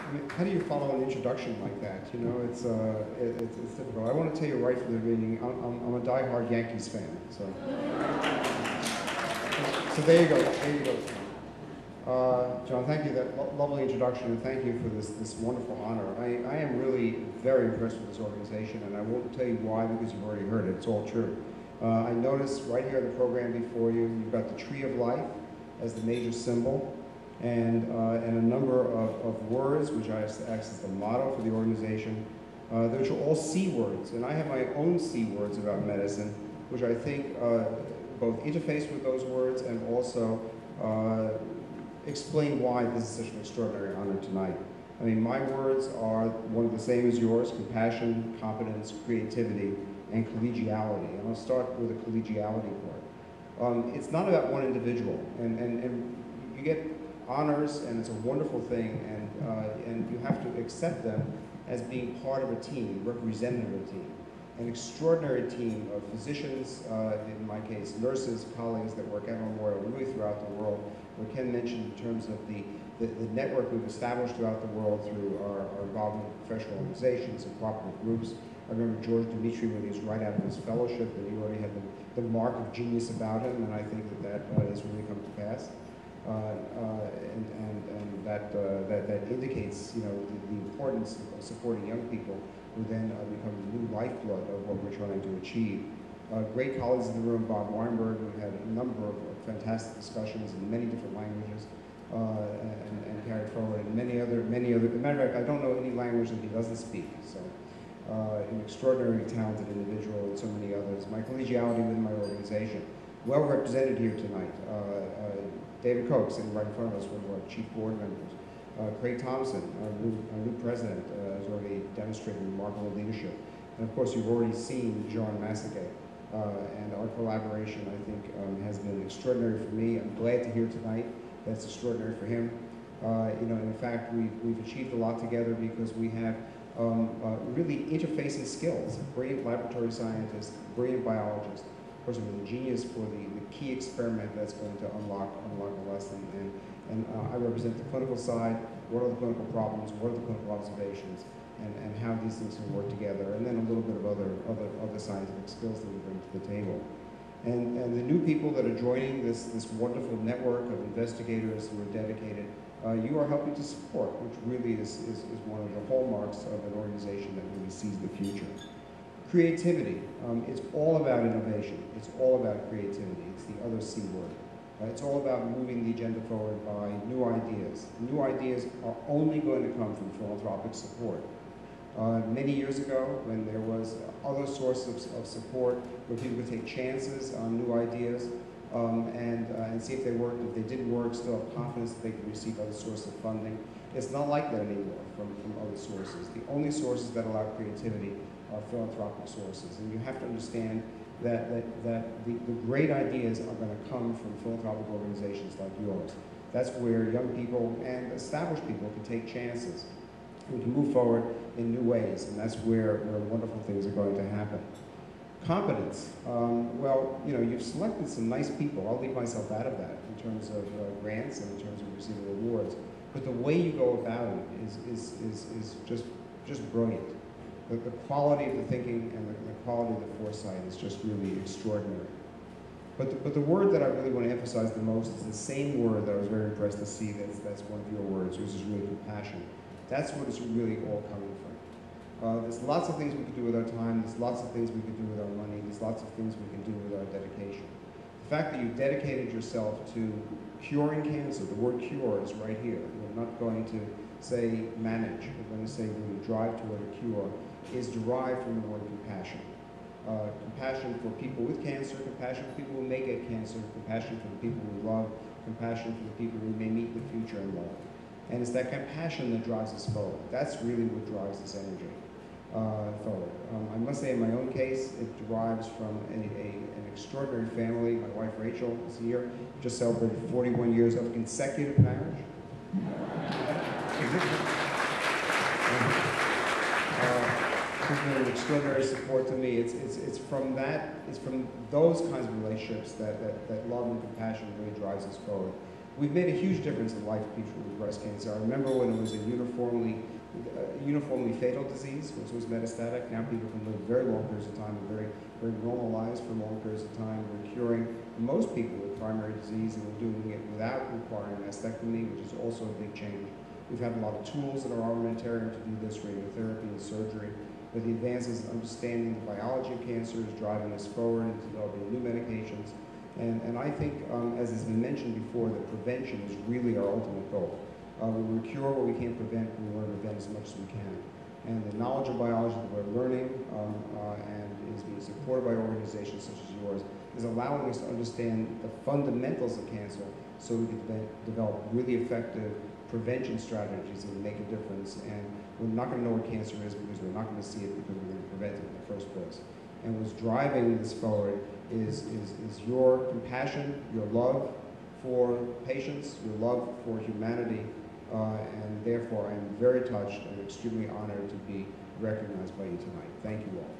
I mean, how do you follow an introduction like that? You know, it's difficult. I want to tell you right from the beginning, I'm a diehard Yankees fan. So there you go. There you go. John, thank you. That lovely introduction, and thank you for this wonderful honor. I am really very impressed with this organization, and I won't tell you why because you've already heard it. It's all true. I noticed right here in the program before you, you've got the Tree of Life as the major symbol, and a number of words, which I acts as the motto for the organization, which are all C words. And I have my own C words about medicine, which I think both interface with those words and also explain why this is such an extraordinary honor tonight. I mean, my words are one of the same as yours: compassion, competence, creativity, and collegiality. And I'll start with the collegiality part. It's not about one individual, and you get honors, and it's a wonderful thing, and you have to accept them as being part of a team, representative of a team. An extraordinary team of physicians, in my case, nurses, colleagues that work at Memorial, really throughout the world. What Ken mentioned in terms of the network we've established throughout the world through our involvement with professional organizations and cooperative groups. I remember George Dimitri when he was right out of his fellowship, and he already had the mark of genius about him, and I think that has really come to pass. And that indicates, you know, the importance of supporting young people who then become the new lifeblood of what we're trying to achieve. Great colleagues in the room: Bob Weinberg, who had a number of fantastic discussions in many different languages and carried forward, and many other. As a matter of fact, I don't know any language that he doesn't speak. So, an extraordinarily talented individual, and so many others. My collegiality within my organization, well represented here tonight. David Koch, sitting right in front of us, one of our chief board members. Craig Thompson, our new president, has already demonstrated remarkable leadership. And of course, you've already seen John Massacre. And our collaboration, I think, has been extraordinary for me. I'm glad to hear tonight that's extraordinary for him. You know, in fact, we've achieved a lot together because we have really interfacing skills. Brilliant laboratory scientists, brilliant biologists, of course, with a genius for the key experiment that's going to unlock a lesson. And I represent the clinical side. What are the clinical problems? What are the clinical observations? And how these things can work together, and then a little bit of other scientific skills that we bring to the table. And the new people that are joining this wonderful network of investigators who are dedicated, you are helping to support, which really is one of the hallmarks of an organization that really sees the future. Creativity, it's all about innovation. It's all about creativity. It's the other C word. It's all about moving the agenda forward by new ideas. New ideas are only going to come from philanthropic support. Many years ago, when there was other sources of support, where people could take chances on new ideas and see if they worked. If they didn't work, still have confidence that they could receive other sources of funding. It's not like that anymore from other sources. The only sources that allow creativity are philanthropic sources, and you have to understand that the great ideas are going to come from philanthropic organizations like yours. That's where young people and established people can take chances. We can move forward in new ways, and that's where wonderful things are going to happen. Competence. Well, you know, you've selected some nice people. I'll leave myself out of that in terms of grants and in terms of receiving awards. But the way you go about it is just brilliant. The quality of the thinking and the quality of the foresight is just really extraordinary. But the word that I really want to emphasize the most is the same word that I was very impressed to see. That's one of your words, which is really compassion. That's what it's really all coming from. There's lots of things we can do with our time. There's lots of things we can do with our money. There's lots of things we can do with our dedication. The fact that you've dedicated yourself to curing cancer, the word cure is right here. We're not going to say manage. We're going to say really drive toward a cure, is derived from the word compassion. Compassion for people with cancer, compassion for people who may get cancer, compassion for the people we love, compassion for the people we may meet in the future and love. And it's that compassion that drives us forward. That's really what drives this energy forward. I must say in my own case, it derives from an extraordinary family. My wife Rachel is here, just celebrated 41 years of consecutive marriage. She's been an extraordinary support to me. It's from those kinds of relationships that love and compassion really drives us forward. We've made a huge difference in life of people with breast cancer. I remember when it was a uniformly fatal disease, which was metastatic. Now people can live very long periods of time and very normal lives for long periods of time. We're curing most people with primary disease, and we're doing it without requiring mastectomy, which is also a big change. We've had a lot of tools in our armamentarium to do this, radiotherapy and surgery, but the advances in understanding the biology of cancer is driving us forward and developing new medications. And I think, as has been mentioned before, that prevention is really our ultimate goal. We cure what we can't prevent, and we want to prevent as much as we can. And the knowledge of biology that we're learning and is being supported by organizations such as yours is allowing us to understand the fundamentals of cancer so we can develop really effective prevention strategies that make a difference. And we're not going to know what cancer is because we're not going to see it because we're going to prevent it in the first place. And what's driving this forward is your compassion, your love for patients, your love for humanity, and therefore I'm very touched and extremely honored to be recognized by you tonight. Thank you all.